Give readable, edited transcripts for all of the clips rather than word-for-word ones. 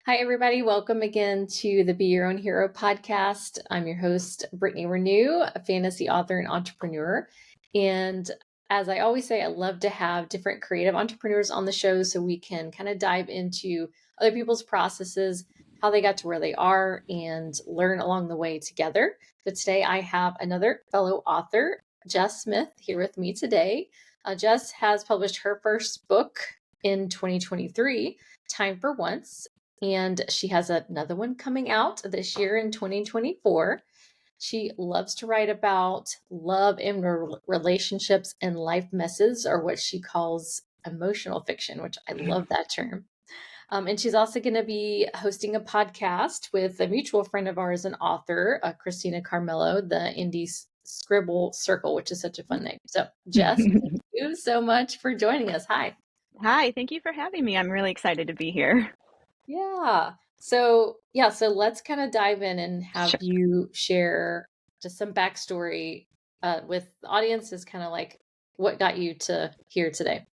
Hi, everybody. Welcome again to the Be Your Own Hero podcast. I'm your host, Brittany Renew, a fantasy author and entrepreneur. And as I always say, I love to have different creative entrepreneurs on the show so we can kind of dive into other people's processes, how they got to where they are, and learn along the way together. But today I have another fellow author, Jess Smyth, here with me today. Jess has published her first book in 2023, Time for Once. And she has another one coming out this year in 2024. She loves to write about love and relationships and life messes, or what she calls emotional fiction, which I love that term. And she's also going to be hosting a podcast with a mutual friend of ours, an author, Christina Carmelo, the Indie Scribble Circle, which is such a fun name. So, Jess, thank you so much for joining us. Hi. Hi, thank you for having me. I'm really excited to be here. So let's kind of dive in and have Sure. you share just some backstory with the audience is kind of like what got you to here today.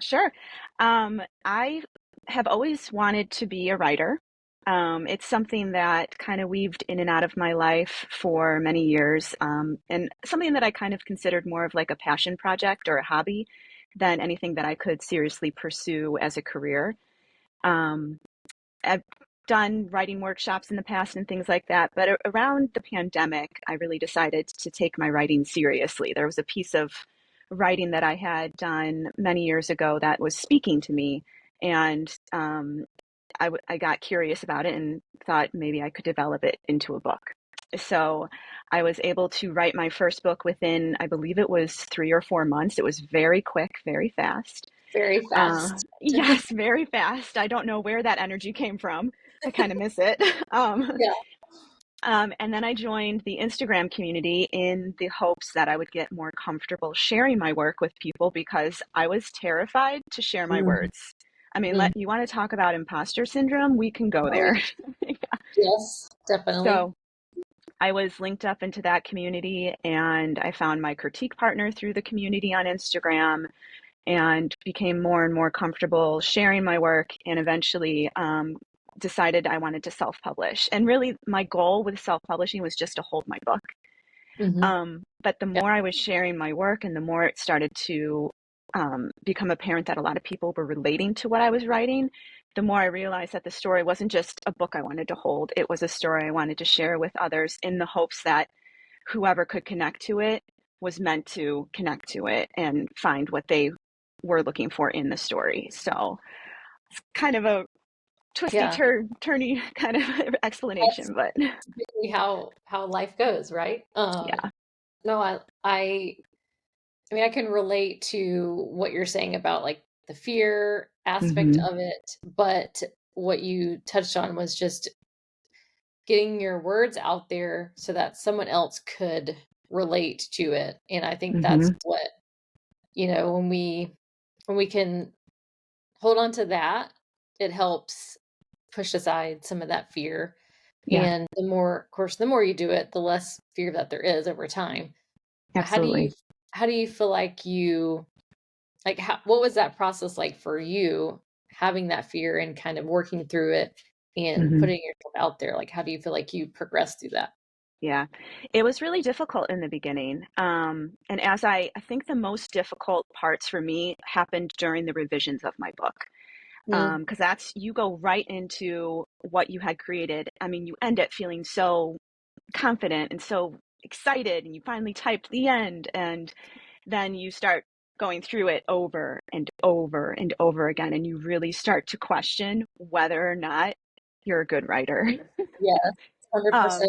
Sure. I have always wanted to be a writer. It's something that kind of weaved in and out of my life for many years, and something that I kind of considered more of like a passion project or a hobby than anything that I could seriously pursue as a career. Um, I've done writing workshops in the past and things like that, but around the pandemic, I really decided to take my writing seriously. There was a piece of writing that I had done many years ago that was speaking to me, and I got curious about it and thought maybe I could develop it into a book. So I was able to write my first book within, I believe it was 3 or 4 months. It was very quick, very fast. Very fast. Yes, very fast. I don't know where that energy came from. I kind of miss it. Yeah. And then I joined the Instagram community in the hopes that I would get more comfortable sharing my work with people because I was terrified to share my Mm, words. I mean, mm. you want to talk about imposter syndrome? We can go Oh, there. yes, definitely. So I was linked up into that community and I found my critique partner through the community on Instagram and became more and more comfortable sharing my work and eventually decided I wanted to self-publish. And really, my goal with self-publishing was just to hold my book. Hmm. But the Yeah. more I was sharing my work and the more it started to become apparent that a lot of people were relating to what I was writing, the more I realized that the story wasn't just a book I wanted to hold. It was a story I wanted to share with others in the hopes that whoever could connect to it was meant to connect to it and find what they were looking for in the story. So it's kind of a twisty, Yeah. turny kind of That's explanation, but really how life goes, right? yeah. No, I mean, I can relate to what you're saying about like the fear aspect Hmm. of it, but what you touched on was just getting your words out there so that someone else could relate to it. And I think that's Hmm. what, when we can hold on to that, it helps push aside some of that fear. Yeah, And the more, of course, the more you do it, the less fear that there is over time. But absolutely. how do you feel like what was that process like for you, having that fear and kind of working through it and Hmm. putting yourself out there? Like, how do you feel like you progressed through that? Yeah, it was really difficult in the beginning. And I think the most difficult parts for me happened during the revisions of my book. Mm, Because you go right into what you had created. I mean, you end it feeling so confident and so excited, and you finally typed the end, and then you start going through it over and over and over again, and you really start to question whether or not you're a good writer. yes, um, 100%.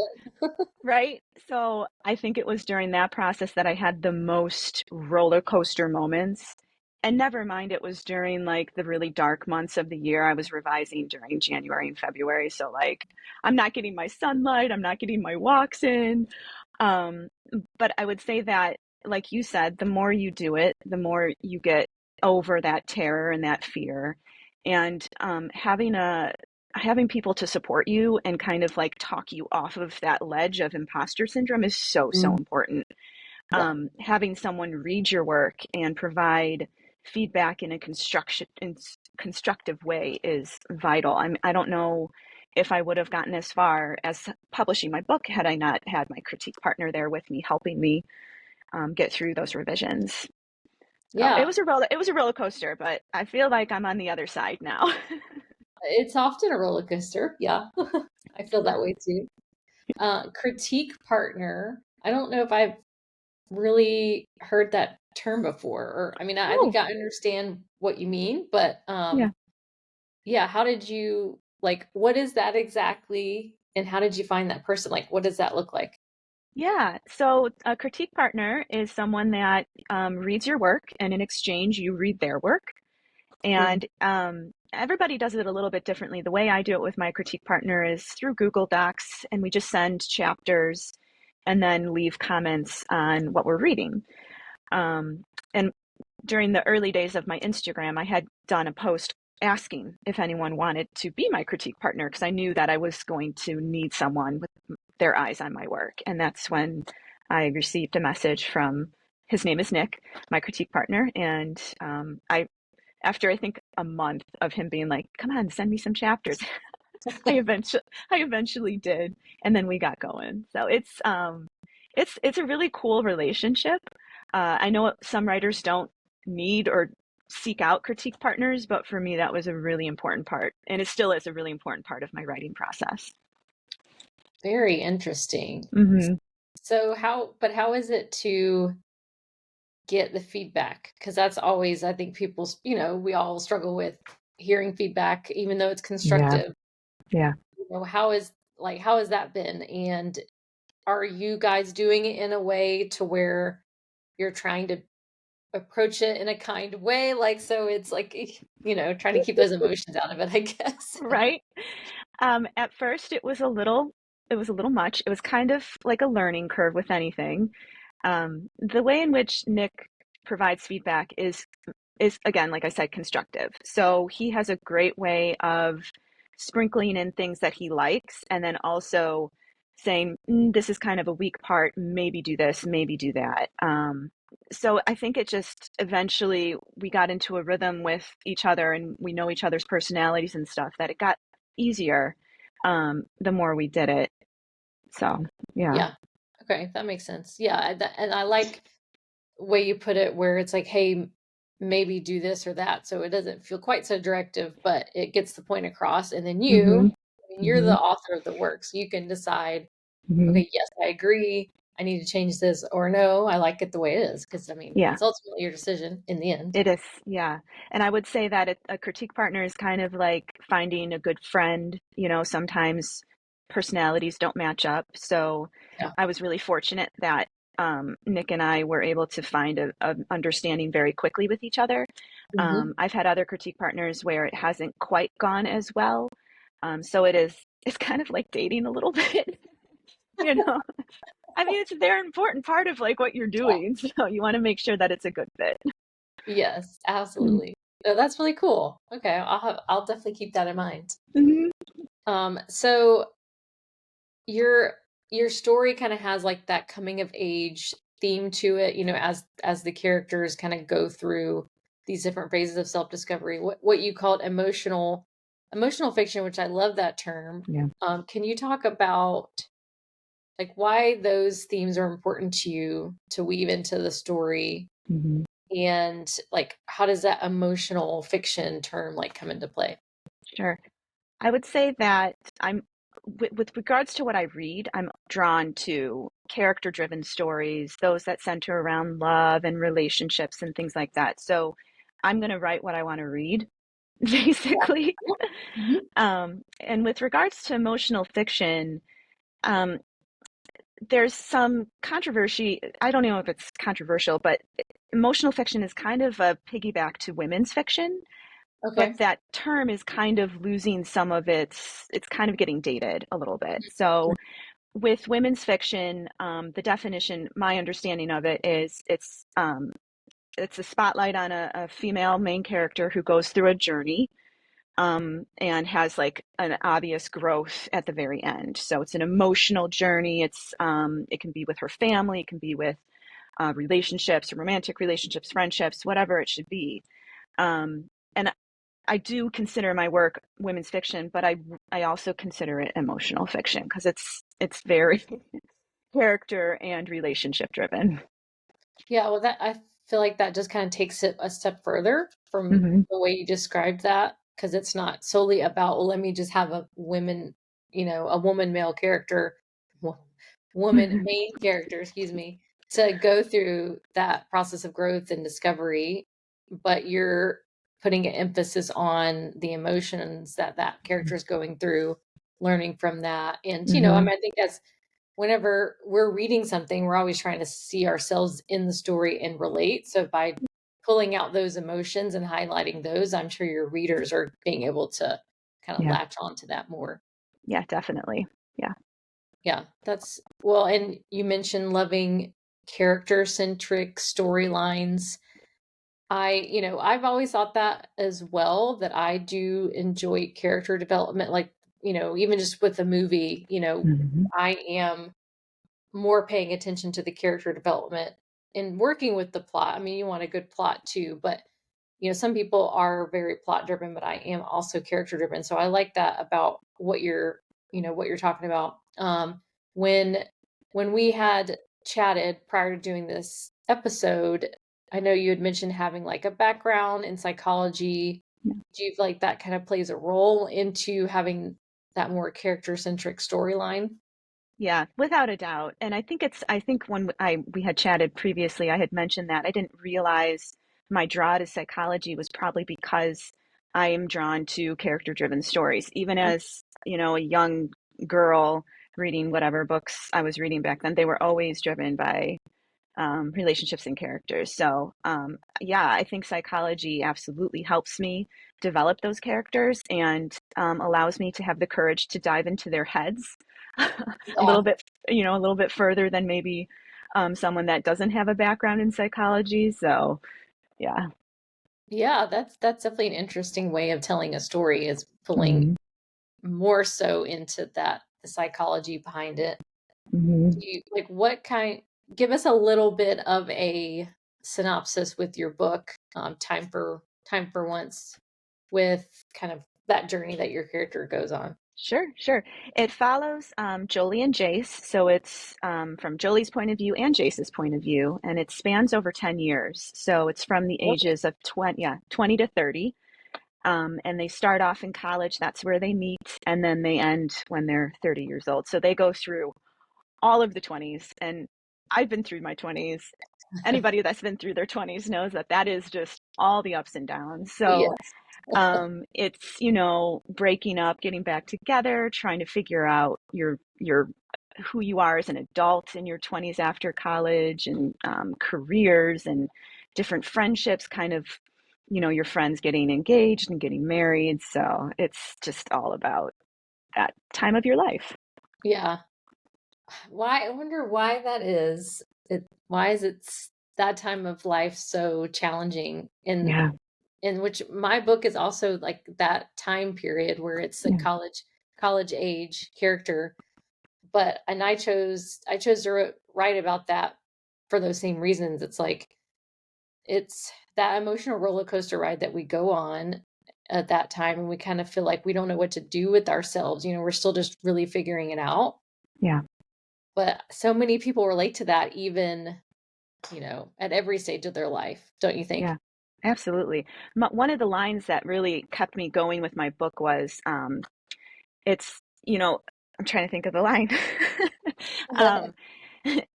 right? So I think it was during that process that I had the most roller coaster moments. And never mind, it was during like the really dark months of the year. I was revising during January and February. So, like, I'm not getting my sunlight, I'm not getting my walks in. Um, but I would say that, like you said, the more you do it, the more you get over that terror and that fear. And having people to support you and kind of like talk you off of that ledge of imposter syndrome is so, so Mm, important. yeah. Having someone read your work and provide feedback in a constructive way is vital. I don't know if I would have gotten as far as publishing my book had I not had my critique partner there with me, helping me get through those revisions. So Yeah, it was a roller coaster, but I feel like I'm on the other side now. it's often a roller coaster. Yeah, I feel that way too. Critique partner. I don't know if I've really heard that term before, or I mean, I think Oh, I understand what you mean, but yeah. yeah, how did you like? What is that exactly, and how did you find that person? Like, what does that look like? Yeah. So a critique partner is someone that reads your work, and in exchange, you read their work. Mm, And everybody does it a little bit differently. The way I do it with my critique partner is through Google Docs, and we just send chapters and then leave comments on what we're reading. And during the early days of my Instagram, I had done a post asking if anyone wanted to be my critique partner because I knew that I was going to need someone with their eyes on my work. And that's when I received a message from his name is Nick, my critique partner, and I after I think a month of him being like, "Come on, send me some chapters," I eventually I eventually did, and then we got going. So it's a really cool relationship. I know some writers don't need or seek out critique partners, but for me that was a really important part, and it still is a really important part of my writing process. very interesting. Hmm. So how is it to get the feedback? Because that's always, I think people's, we all struggle with hearing feedback, even though it's Yeah, constructive. yeah. How has that been? And are you guys doing it in a way to where you're trying to approach it in a kind way? Like, so it's like, trying to keep those emotions out of it, I guess. Right. At first, it was a little much. It was kind of like a learning curve with anything. The way in which Nick provides feedback is again, like I said, constructive. So he has a great way of sprinkling in things that he likes, and then also saying, "This is kind of a weak part. Maybe do this. Maybe do that." So I think it just eventually we got into a rhythm with each other, and we know each other's personalities and stuff. That it got easier the more we did it. So yeah, Yeah. Okay, that makes sense. Yeah, and I like the way you put it, where it's like, hey, maybe do this or that, so it doesn't feel quite so directive, but it gets the point across. And then hmm I mean, you're hmm the author of the work, so you can decide, hmm okay, yes, I agree, I need to change this, or no, I like it the way it is. Because I mean, yeah. it's ultimately your decision in the end. It is, yeah. And I would say that a critique partner is kind of like finding a good friend. You know, sometimes personalities don't match up. So Yeah. I was really fortunate that Nick and I were able to find a understanding very quickly with each other. Hmm. I've had other critique partners where it hasn't quite gone as well. So it's kind of like dating a little bit, you know. I mean, it's a very important part of like what you're Yeah. doing. So you want to make sure that it's a good fit. Yes, absolutely. No, that's really cool. Okay, I'll definitely keep that in mind. Mhm. So your your story kind of has like that coming of age theme to it, as the characters kind of go through these different phases of self-discovery. What you called emotional fiction, which I love that term. Yeah. Can you talk about like why those themes are important to you to weave into the story, Mhm. and like how does that emotional fiction term like come into play? Sure. I would say that with regards to what I read, I'm drawn to character-driven stories, those that center around love and relationships and things like that. So I'm going to write what I want to read, Yeah. basically. Mhm. And with regards to emotional fiction, um, there's some controversy. I don't know if it's controversial, but emotional fiction is kind of a piggyback to women's fiction. But Okay. that term is kind of losing some of it's kind of getting dated a little bit. So with women's fiction, the definition, my understanding of it is it's a spotlight on a female main character who goes through a journey and has like an obvious growth at the very end. So it's an emotional journey. It can be with her family, it can be with relationships, romantic relationships, friendships, whatever it should be. And I do consider my work women's fiction, but I also consider it emotional fiction because it's very character and relationship driven. Yeah, well, that I feel like that just kind of takes it a step further from Hmm. the way you described that, because it's not solely about, well, let me just have a women, a woman male character, wo- woman main character, excuse me, to go through that process of growth and discovery, but you're putting an emphasis on the emotions that that character is going through, learning from that. And, I Hmm. mean, I think that's whenever we're reading something, we're always trying to see ourselves in the story and relate. So by pulling out those emotions and highlighting those, I'm sure your readers are being able to kind of Yeah, latch on to that more. yeah, definitely. Yeah. Yeah, that's well, and you mentioned loving character centric storylines. I've always thought that as well, that I do enjoy character development. Like, even just with a movie, Hmm. I am more paying attention to the character development and working with the plot. I mean, you want a good plot too, but some people are very plot driven, but I am also character driven. So I like that about what you're talking about. When when we had chatted prior to doing this episode, I know you had mentioned having like a background in psychology. Do you feel like that kind of plays a role into having that more character centric storyline? Yeah, without a doubt. And I think when we had chatted previously, I had mentioned that I didn't realize my draw to psychology was probably because I am drawn to character-driven stories. Even as, a young girl reading whatever books I was reading back then, they were always driven by relationships and characters. So, yeah, I think psychology absolutely helps me develop those characters and allows me to have the courage to dive into their heads a little Yeah. bit, a little bit further than maybe someone that doesn't have a background in psychology. So, yeah. Yeah, that's definitely an interesting way of telling a story, is pulling Hmm. more so into the psychology behind it. Hmm. Do you like what kind give us a little bit of a synopsis with your book, Time for Once, with kind of that journey that your character goes on. Sure, sure. It follows Jolie and Jace. So it's from Jolie's point of view and Jace's point of view, and it spans over 10 years. So it's from the Okay. ages of 20, yeah, 20 to 30. And they start off in college, that's where they meet, and then they end when they're 30 years old. So they go through all of the 20s, and I've been through my 20s. Anybody that's been through their 20s knows that that is just all the ups and downs. So Yes. it's, breaking up, getting back together, trying to figure out your who you are as an adult in your 20s after college, and careers and different friendships, kind of, your friends getting engaged and getting married. So it's just all about that time of your life. Yeah. Why I wonder why that is. Why is that time of life so challenging Yeah. in which my book is also like that time period where it's a Yeah. college age character, but and I chose to write about that for those same reasons. It's like it's that emotional roller coaster ride that we go on at that time, and we kind of feel like we don't know what to do with ourselves. We're still just really figuring it out. Yeah. But so many people relate to that, even at every stage of their life, don't you think? Yeah. Absolutely. One of the lines that really kept me going with my book was it's, I'm trying to think of the line. um,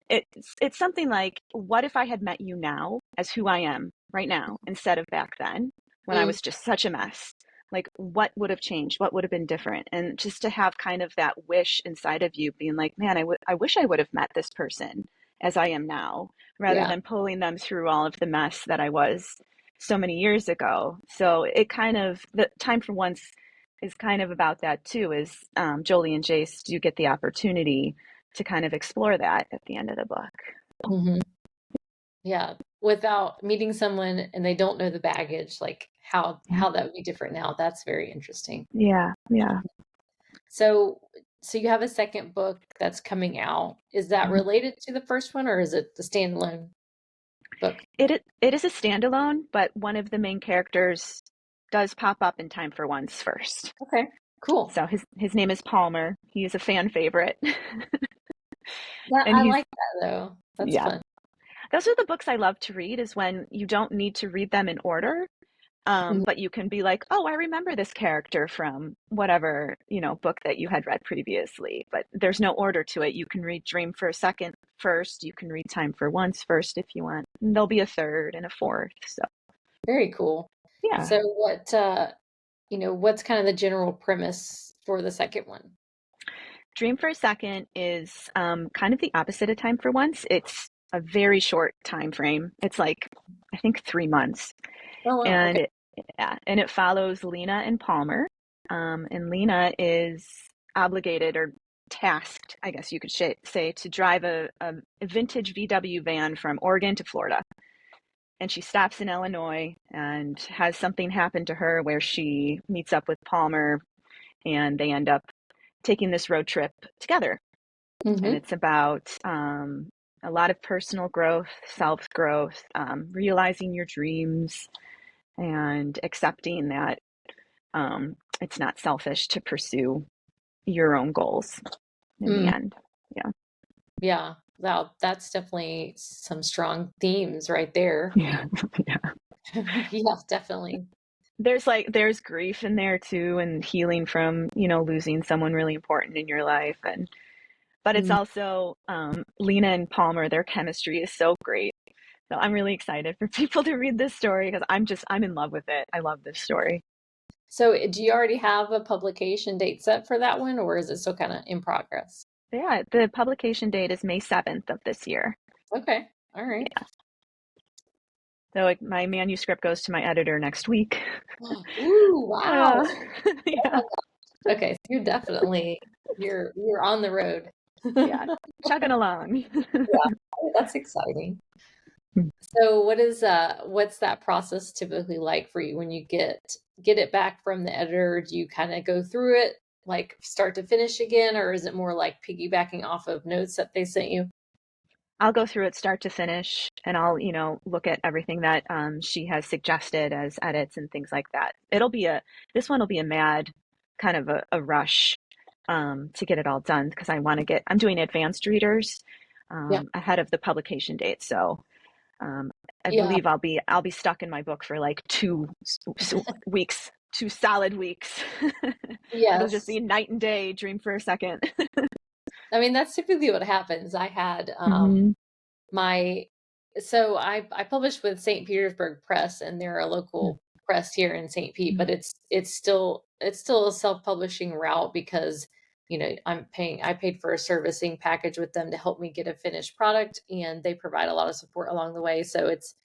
it's something like, what if I had met you now as who I am right now instead of back then when I Mm, was just such a mess? Like, what would have changed? What would have been different? And just to have kind of that wish inside of you being like, man, I wish I would have met this person as I am now, rather yeah. than pulling them through all of the mess that I was so many years ago. So it kind of, the time for once is kind of about that too, is Jolie and Jace do get the opportunity to kind of explore that at the end of the book. Mhm. Yeah, without meeting someone and they don't know the baggage, like Yeah, how that would be different now. That's very interesting. yeah, yeah. So so you have a second book that's coming out. Is that Mhm. related to the first one, or is it the standalone book? It is a standalone, but one of the main characters does pop up in Time for Once first. Okay, cool. So his name is Palmer. He is a fan favorite. That And I he's, like that though. That's yeah, fun. those are the books I love to read, is when you don't need to read them in order. Mhm. But you can be like, oh, I remember this character from whatever, book that you had read previously, but there's no order to it. You can read Dream for a Second first. You can read Time for Once first if you want. And there'll be a third and a fourth. So Very cool. yeah. So what's kind of the general premise for the second one? Dream for a Second is kind of the opposite of Time for Once. It's a very short time frame. It's like, I think, 3 months. Oh wow, And okay. it follows Lena and Palmer. And Lena is obligated or tasked, I guess you could say, to drive a vintage VW van from Oregon to Florida. And she stops in Illinois and has something happen to her where she meets up with Palmer, and they end up taking this road trip together. And Mm-hmm. it's about a lot of personal growth, self growth, realizing your dreams, and accepting that it's not selfish to pursue your own goals in the Mm, end. Yeah. yeah. Wow, that's definitely some strong themes right there. Yeah. Yeah. Yeah, definitely. There's grief in there too, and healing from, losing someone really important in your life. But it's Mm. also Lena and Palmer, their chemistry is so great. So I'm really excited for people to read this story because I'm in love with it. I love this story. So, do you already have a publication date set for that one, or is it still kind of in progress? Yeah, the publication date is May 7th of this year. Okay. All right. Yeah. So like, my manuscript goes to my editor next week. Ooh, wow. Yeah. Yeah. Okay, so you're on the road. Yeah. Chugging along. Yeah, that's exciting. So what's that process typically like for you when you get it back from the editor? Do you kind of go through it like start to finish again, or is it more like piggybacking off of notes that they sent you? I'll go through it start to finish, and I'll, look at everything that she has suggested as edits and things like that. This one will be a mad kind of a rush to get it all done because I'm doing advanced readers Yeah. ahead of the publication date. So I Yeah. believe I'll be stuck in my book for like 2 weeks, 2 solid weeks. It'll just Yes. be night and day, Dream for a Second. I mean, that's typically what happens. I had Hmm. my so I published with St. Petersburg Press, and they're a local press here in St. Pete, but it's still a self-publishing route because I paid for a servicing package with them to help me get a finished product, and they provide a lot of support along the way. So it's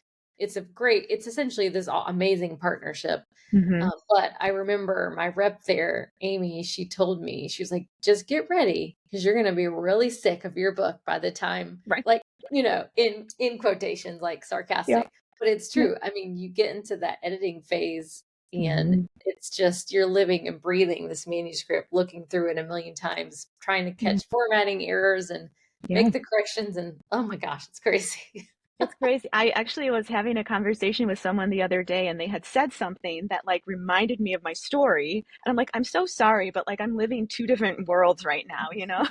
essentially this amazing partnership. Hmm. But I remember my rep there, Amy, she told me, she was like, just get ready because you're going to be really sick of your book by the time, Right. like, in quotations, like Yeah. sarcastic, but it's Yeah. true. I mean, you get into that editing phase and Hmm. it's just you're living and breathing this manuscript, looking through it a million times, trying to Yeah. catch formatting errors and Yeah. make the corrections. And oh my gosh, it's crazy. It's crazy. I actually was having a conversation with someone the other day, and they had said something that like reminded me of my story. And I'm like, I'm so sorry, but like I'm living two different worlds right now, you know?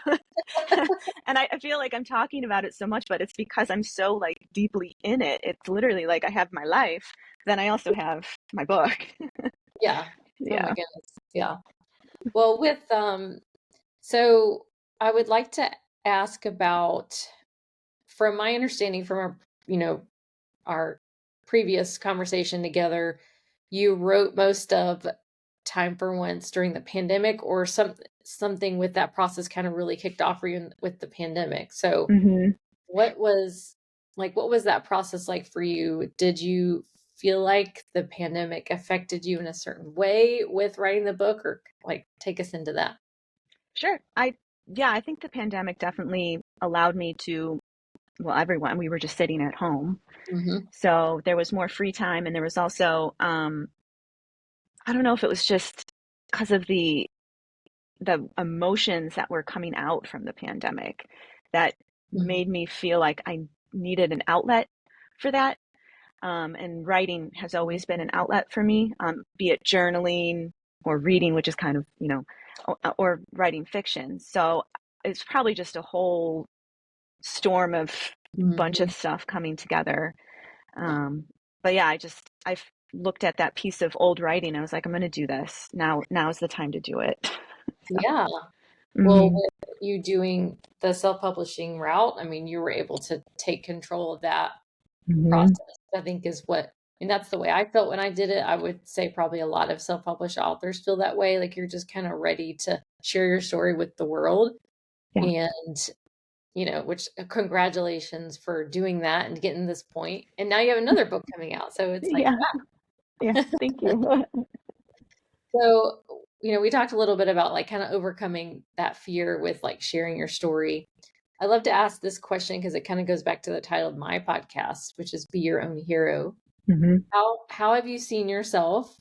And I feel like I'm talking about it so much, but it's because I'm so like deeply in it. It's literally like I have my life, then I also have my book. Yeah. Oh my Yeah. goodness. Yeah. Well, so I would like to ask about, from my understanding from our previous conversation together, you wrote most of Time for Once during the pandemic, or something with that process kind of really kicked off for you with the pandemic. So Hmm. what was what was that process like for you? Did you feel like the pandemic affected you in a certain way with writing the book, or like take us into that? Sure. Yeah, I think the pandemic definitely allowed me to, well, everyone, we were just sitting at home. Hmm. So there was more free time, and there was also, I don't know if it was just because of the emotions that were coming out from the pandemic that Hmm. made me feel like I needed an outlet for that. And writing has always been an outlet for me, be it journaling or reading, which is kind of, or writing fiction. So it's probably just a whole storm of bunch of Mhm. stuff coming together. Yeah. But yeah, I looked at that piece of old writing. I was like, I'm going to do this now. Now is the time to do it. So, Yeah. Well, hmm with you doing the self-publishing route, I mean, you were able to take control of that hmm process, I think is what, and that's the way I felt when I did it. I would say probably a lot of self-published authors feel that way. Like you're just kind of ready to share your story with the world. yeah, And, which congratulations for doing that and getting this point. And now you have another book coming out. So it's like, yeah, yeah. Thank you. so, we talked a little bit about like kind of overcoming that fear with like sharing your story. I love to ask this question because it kind of goes back to the title of my podcast, which is Be Your Own Hero. hmm How have you seen yourself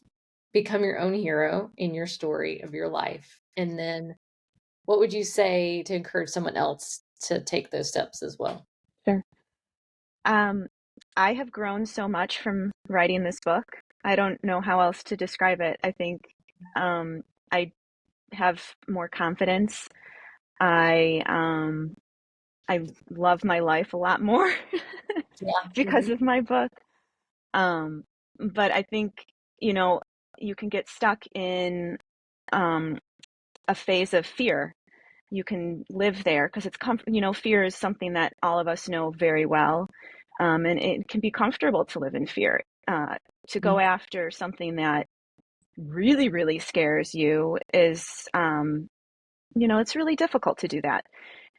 become your own hero in your story of your life? And then what would you say to encourage someone else to take those steps as well? Sure. Um, I have grown so much from writing this book. I don't know how else to describe it. I think I have more confidence. I love my life a lot more Yeah. because Mhm. of my book. Um, but I think, you know, you can get stuck in um, a phase of fear. You can live there because fear is something that all of us know very well. And it can be comfortable to live in fear. To go Mhm. after something that really, really scares you is, it's really difficult to do that.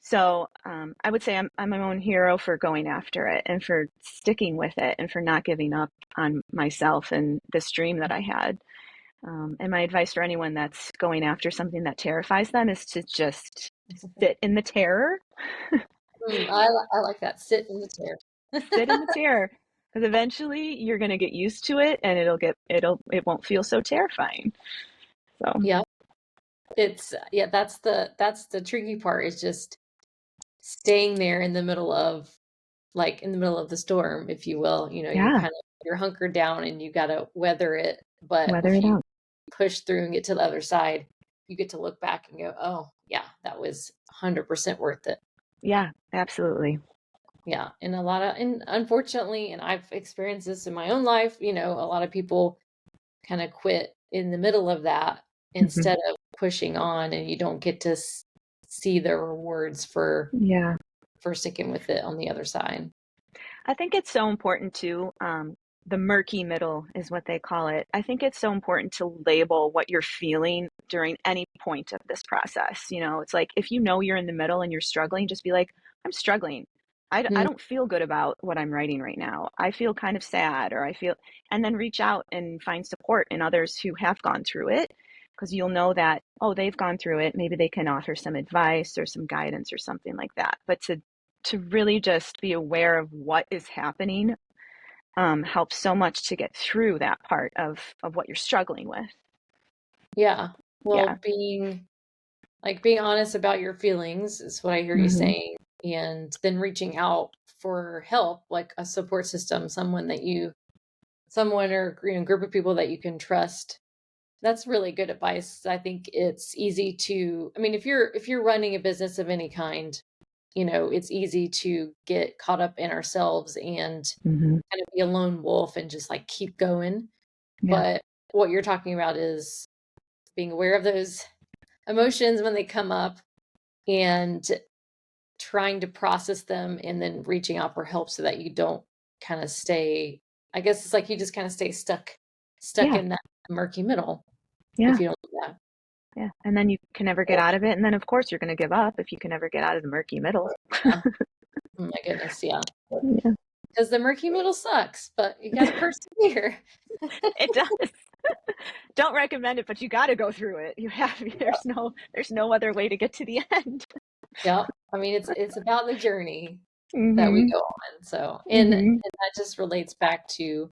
So I would say I'm my own hero for going after it and for sticking with it and for not giving up on myself and this dream that I had. And my advice for anyone that's going after something that terrifies them is to just sit in the terror, I like that. Sit in the chair. sit in the terror, because eventually you're going to get used to it and it won't feel so terrifying. So Yeah. Yeah, that's the tricky part is just staying there in the middle of like in the middle of the storm, if you will. yeah, You're hunkered down and you gotta weather it. But weather if it you out. push through and get to the other side, you get to look back and go, oh yeah, that was 100% worth it. Yeah, absolutely. Yeah. And unfortunately, and I've experienced this in my own life, a lot of people kind of quit in the middle of that hmm instead of pushing on, and you don't get to see the rewards Yeah. for sticking with it on the other side. I think it's so important too. The murky middle is what they call it. I think it's so important to label what you're feeling during any point of this process. It's like if you know you're in the middle and you're struggling, just be like, I'm struggling. I Mm, don't feel good about what I'm writing right now. I feel kind of sad, or and then reach out and find support in others who have gone through it, because you'll know that, oh, they've gone through it. Maybe they can offer some advice or some guidance or something like that. But to really just be aware of what is happening helps so much to get through that part of what you're struggling with. yeah. Yeah. Well, being honest about your feelings is what I hear you hmm saying, and then reaching out for help, like a support system, someone or group of people that you can trust. That's really good advice. I think it's easy to, I mean, if you're running a business of any kind, it's easy to get caught up in ourselves and hmm kind of be a lone wolf and just like keep going. Yeah. But what you're talking about is being aware of those emotions when they come up and trying to process them and then reaching out for help so that you don't kind of stay, I guess it's like you just kind of stay stuck Yeah. in that murky middle if Yeah. you don't do that. Yeah. And then you can never get out of it. And then, of course, you're going to give up if you can never get out of the murky middle. Yeah. Oh my goodness, yeah. Yeah. Because the murky middle sucks, but you got to persevere. It does. Don't recommend it, but you got to go through it. You have, there's no other way to get to the end. Yep. I mean, it's about the journey that we hmm go on. So, and hmm that just relates back to,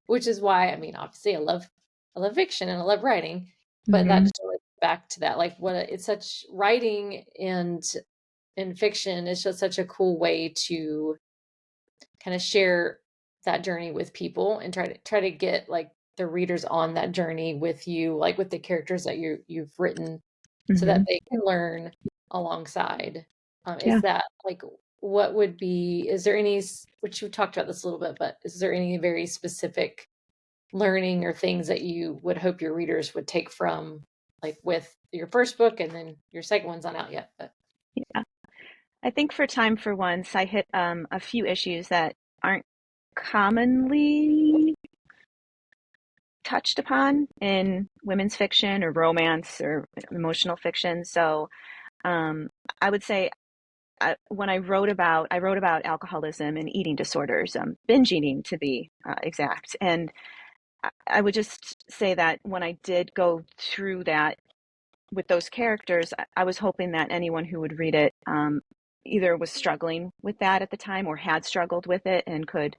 which is why, I mean, obviously I love fiction and I love writing, but that hmm just relates back to that. Like it's such writing and in fiction is just such a cool way to kind of share. that journey with people and try to get like the readers on that journey with you, like with the characters that you've written, so that Hmm. they can learn alongside. Is Yeah. that like what would be? Is there any? Which you talked about this a little bit, but is there any very specific learning or things that you would hope your readers would take from, like with your first book, and then your second one's not out yet, but Yeah. I think for Time for Once, I hit a few issues that aren't commonly touched upon in women's fiction or romance or emotional fiction. So um, I would say when I wrote about alcoholism and eating disorders, binge eating to be exact. And I would just say that when I did go through that with those characters, I was hoping that anyone who would read it either was struggling with that at the time or had struggled with it and could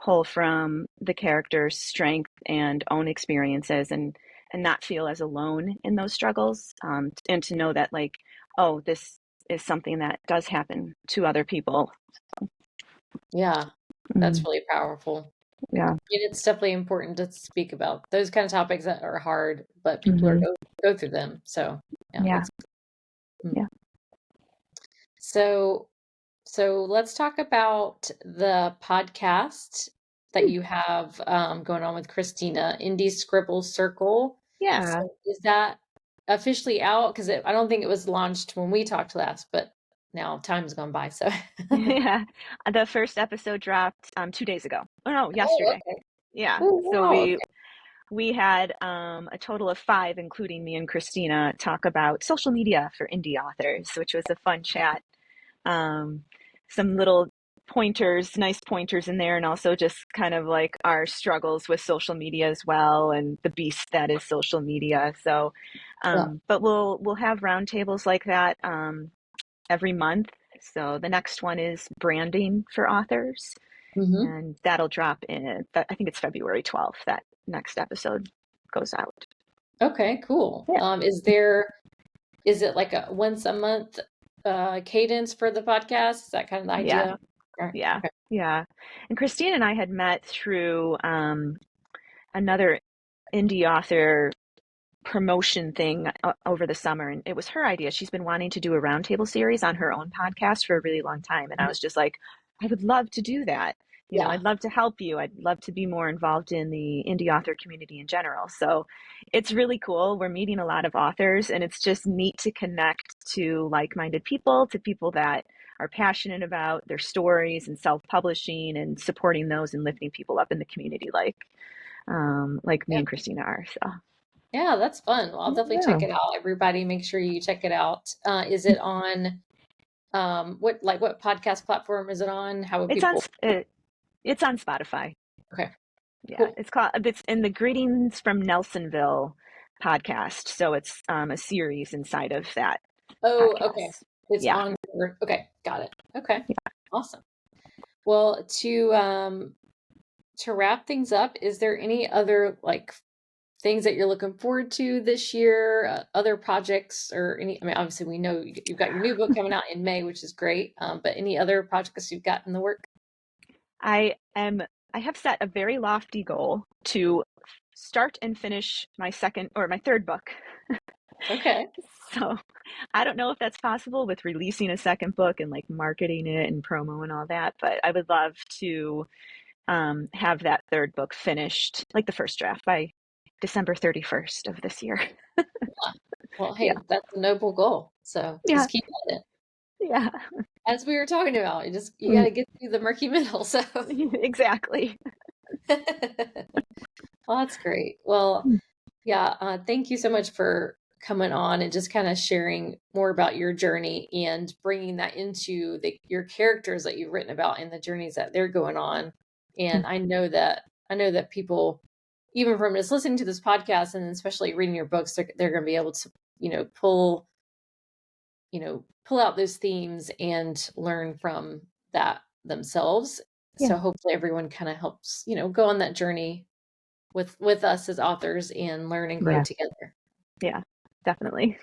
pull from the characters' strength and own experiences and not feel as alone in those struggles, and to know that like, oh, this is something that does happen to other people. yeah, that's Mm, really powerful. yeah. It's definitely important to speak about those kind of topics that are hard, but people are Hmm. go through them. So yeah, Yeah. that's mm. Yeah. So let's talk about the podcast that you have going on with Christina, Indie Scribble Circle. Yeah. So is that officially out? Because I don't think it was launched when we talked last, but now time's gone by. So Yeah. The first episode dropped 2 days ago. Oh no, oh, yesterday. okay. Yeah. Oh, So wow. Okay. we had a total of five, including me and Christina, talk about social media for indie authors, which was a fun chat. Um, some little pointers, nice pointers in there, and also just kind of like our struggles with social media as well, and the beast that is social media. So, Yeah. but we'll have roundtables like that every month. So the next one is branding for authors, Hmm. and that'll drop in. I think it's February 12th. That next episode goes out. Okay, cool. Yeah. Is it like a once a month cadence for the podcast? Is that kind of the Yeah. idea? Right. Yeah. Okay. Yeah. And Christine and I had met through another indie author promotion thing over the summer, and it was her idea. She's been wanting to do a roundtable series on her own podcast for a really long time, and I was just like, I would love to do that. You know, Yeah. I'd love to help you. I'd love to be more involved in the indie author community in general. So it's really cool. We're meeting a lot of authors, and it's just neat to connect to like-minded people, to people that are passionate about their stories and self-publishing and supporting those and lifting people up in the community like me Yeah. and Christina are. So Yeah, that's fun. Well, I'll definitely check yeah. it out. Everybody, make sure you check it out. Is it on what podcast platform is it on? How would It's on people? it's on Spotify. Okay, Yeah, cool. it's in the Greetings from Nelsonville podcast. So it's a series inside of that Oh, okay. podcast. It's Yeah. on. Okay, got it. Okay, awesome. Well, to wrap things up, is there any other like things that you're looking forward to this year? Other projects or any? I mean, obviously we know you've got your new book coming out in May, which is great. But any other projects you've got in the work? I am I have set a very lofty goal to start and finish my second or my third book. Okay. So I don't know if that's possible with releasing a second book and like marketing it and promo and all that, but I would love to have that third book finished, like the first draft, by December 31st of this year. Yeah. Well, Yeah. hey, that's a noble goal. So Yeah. just keep at it. Yeah. As we were talking about, you got Mm, to get through the murky middle. So, exactly. well, that's great. Well, Mm, yeah, thank you so much for coming on and just kind of sharing more about your journey and bringing that into your characters that you've written about and the journeys that they're going on. And mm, I know that people, even from just listening to this podcast and especially reading your books, they're going to be able to, you know, pull out those themes and learn from that themselves. yeah. So hopefully everyone kind of helps, go on that journey with us as authors and learn and grow Yeah. together. Yeah. Definitely.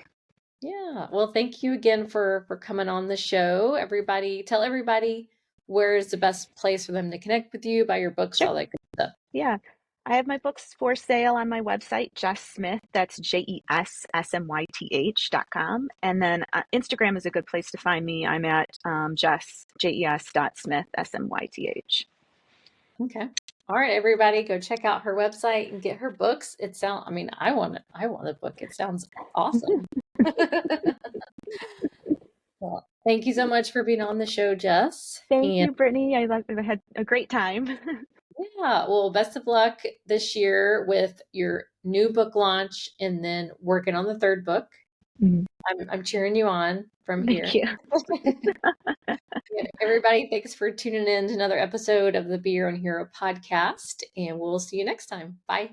Yeah. Well, thank you again for coming on the show. Everybody, tell everybody where's the best place for them to connect with you, buy your books, Sure. all that good stuff? Yeah. I have my books for sale on my website, Jess Smyth. That's JESSMYTH.com. And then Instagram is a good place to find me. I'm at Jess, JES.Smyth, SMYTH. Okay. All right, everybody, go check out her website and get her books. I mean, I want it. I want the book. It sounds awesome. Well, thank you so much for being on the show, Jess. Thank And you, Brittany. I had a great time. yeah, well, best of luck this year with your new book launch and then working on the third book. Mhm. I'm cheering you on from Thank here. you. Yeah, everybody, thanks for tuning in to another episode of the Be Your Own Hero podcast, and we'll see you next time. Bye.